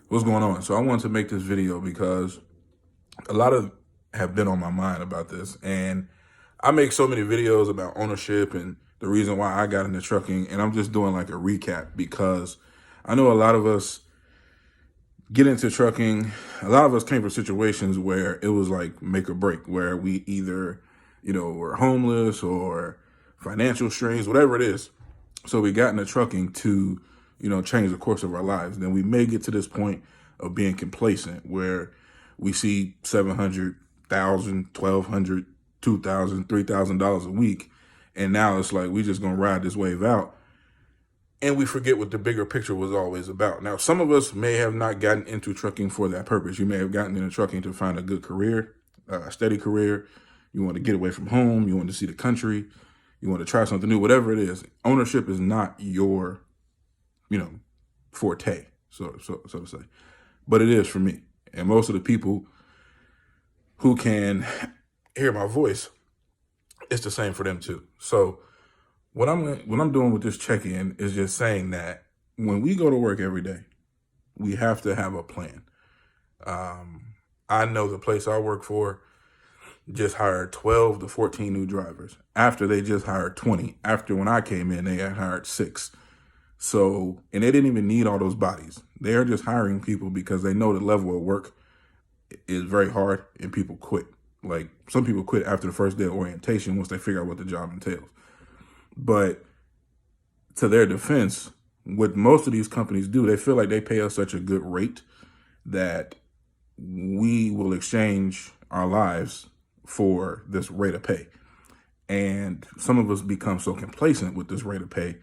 What's going on? So I wanted to make this video because a lot of have been on my mind about this, and I make so many videos about ownership and the reason why I got into trucking, and I'm just doing like a recap because I know a lot of us get into trucking. A lot of us came from situations where it was like make or break, where we either, were homeless or financial strains, whatever it is. So we got into trucking to, change the course of our lives. Then we may get to this point of being complacent where we see 700,000, 1,200, 2,000, $3,000 a week. And now it's like, we just gonna ride this wave out. And we forget what the bigger picture was always about. Now, some of us may have not gotten into trucking for that purpose. You may have gotten into trucking to find a good career, a steady career. You want to get away from home. You want to see the country. You want to try something new, whatever it is. Ownership is not your, forte, so to say. But it is for me. And most of the people who can hear my voice, it's the same for them too. So what I'm doing with this check-in is just saying that when we go to work every day, we have to have a plan. I know the place I work for just hired 12 to 14 new drivers after they just hired 20. After when I came in, they had hired 6. So, and they didn't even need all those bodies. They're just hiring people because they know the level of work is very hard and people quit. Like some people quit after the first day of orientation once they figure out what the job entails. But to their defense, what most of these companies do, they feel like they pay us such a good rate that we will exchange our lives for this rate of pay. And some of us become so complacent with this rate of pay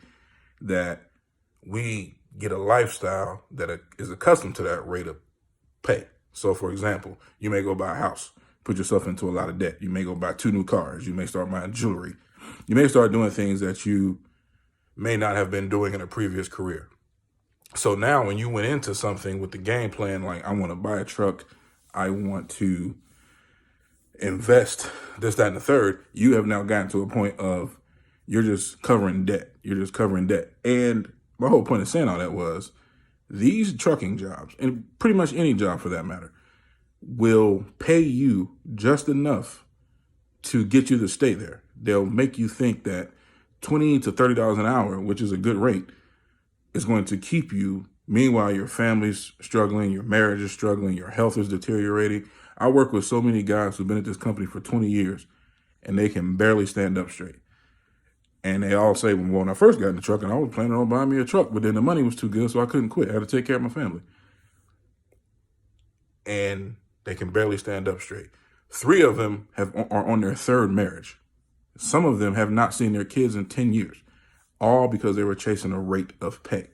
that we get a lifestyle that is accustomed to that rate of pay. So for example, you may go buy a house, put yourself into a lot of debt. You may go buy 2 new cars. You may start buying jewelry. You may start doing things that you may not have been doing in a previous career. So now when you went into something with the game plan, like I want to buy a truck, I want to invest this, that, and the third, you have now gotten to a point of you're just covering debt. You're just covering debt. And my whole point of saying all that was these trucking jobs, and pretty much any job for that matter, will pay you just enough to get you to stay there. They'll make you think that $20 to $30 an hour, which is a good rate, is going to keep you. Meanwhile, your family's struggling, your marriage is struggling, your health is deteriorating. I work with so many guys who've been at this company for 20 years and they can barely stand up straight. And they all say, well, when I first got in the truck, and I was planning on buying me a truck, but then the money was too good, so I couldn't quit. I had to take care of my family. And they can barely stand up straight. 3 of them are on their 3rd marriage. Some of them have not seen their kids in 10 years, all because they were chasing a rate of pay.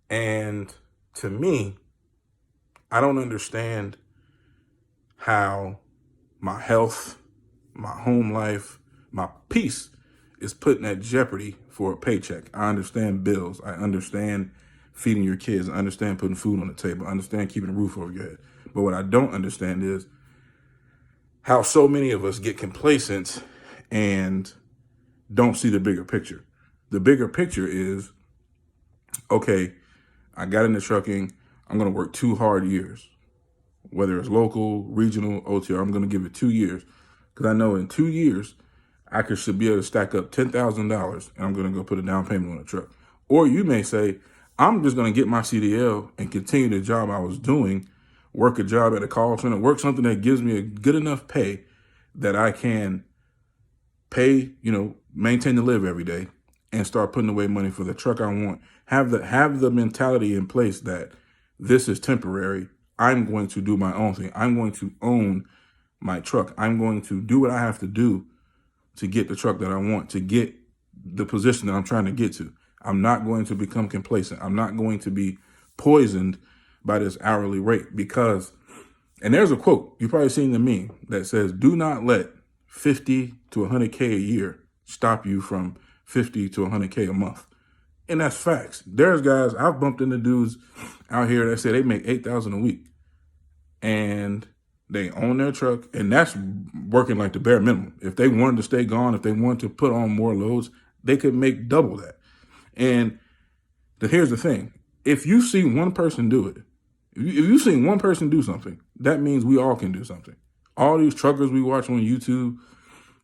And to me, I don't understand how my health, my home life, my peace is put at jeopardy for a paycheck. I understand bills. I understand feeding your kids. I understand putting food on the table. I understand keeping a roof over your head. But what I don't understand is how so many of us get complacent and don't see the bigger picture. The bigger picture is, okay, I got into trucking. I'm going to work 2 hard years, whether it's local, regional, OTR. I'm going to give it 2 years because I know in 2 years, I should be able to stack up $10,000 and I'm going to go put a down payment on a truck. Or you may say, I'm just going to get my CDL and continue the job I was doing, work a job at a call center, work something that gives me a good enough pay that I can pay, maintain to live every day and start putting away money for the truck I want. Have the mentality in place that this is temporary. I'm going to do my own thing. I'm going to own my truck. I'm going to do what I have to do to get the truck that I want, to get the position that I'm trying to get to. I'm not going to become complacent. I'm not going to be poisoned by this hourly rate because, and there's a quote, you've probably seen the meme that says, do not let 50 to 100K a year stop you from 50 to 100K a month. And that's facts. There's guys, I've bumped into dudes out here that say they make $8,000 a week and they own their truck, and that's working like the bare minimum. If they wanted to stay gone, if they wanted to put on more loads, they could make double that. And here's the thing. If you see one person do it, If you've seen one person do something, that means we all can do something. All these truckers we watch on YouTube,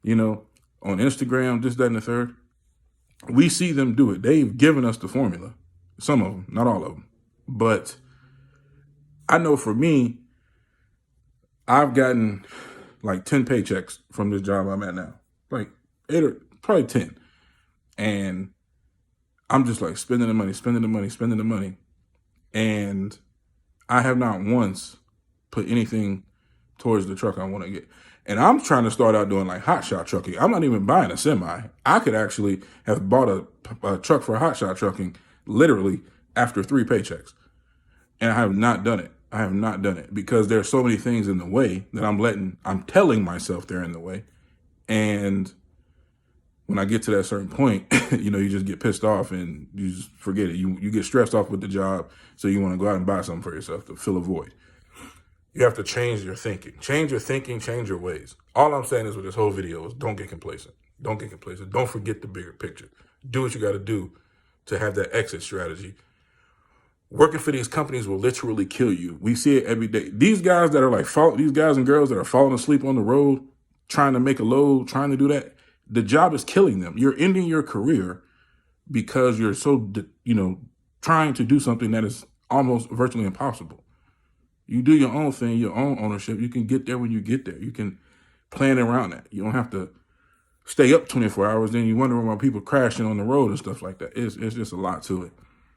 you know, on Instagram, this, that, and the third, we see them do it. They've given us the formula. Some of them, not all of them. But I know for me, I've gotten like 10 paychecks from this job I'm at now. Like 8 or probably 10. And I'm just like spending the money. And I have not once put anything towards the truck I want to get. And I'm trying to start out doing like hotshot trucking. I'm not even buying a semi. I could actually have bought a truck for hotshot trucking literally after 3 paychecks. And I have not done it. I have not done it because there are so many things in the way that I'm telling myself they're in the way. And when I get to that certain point, you know, you just get pissed off and you just forget it. You get stressed off with the job, so you want to go out and buy something for yourself to fill a void. You have to change your thinking. Change your thinking, change your ways. All I'm saying is with this whole video is don't get complacent. Don't get complacent. Don't forget the bigger picture. Do what you got to do to have that exit strategy. Working for these companies will literally kill you. We see it every day. These guys that are like, these guys and girls that are falling asleep on the road, trying to make a load, trying to do that, the job is killing them. You're ending your career because you're so, you know, trying to do something that is almost virtually impossible. You do your own thing, your own ownership. You can get there when you get there. You can plan around that. You don't have to stay up 24 hours. Then you wonder why people crashing on the road and stuff like that. It's just a lot to it.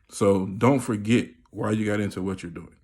So don't forget why you got into what you're doing.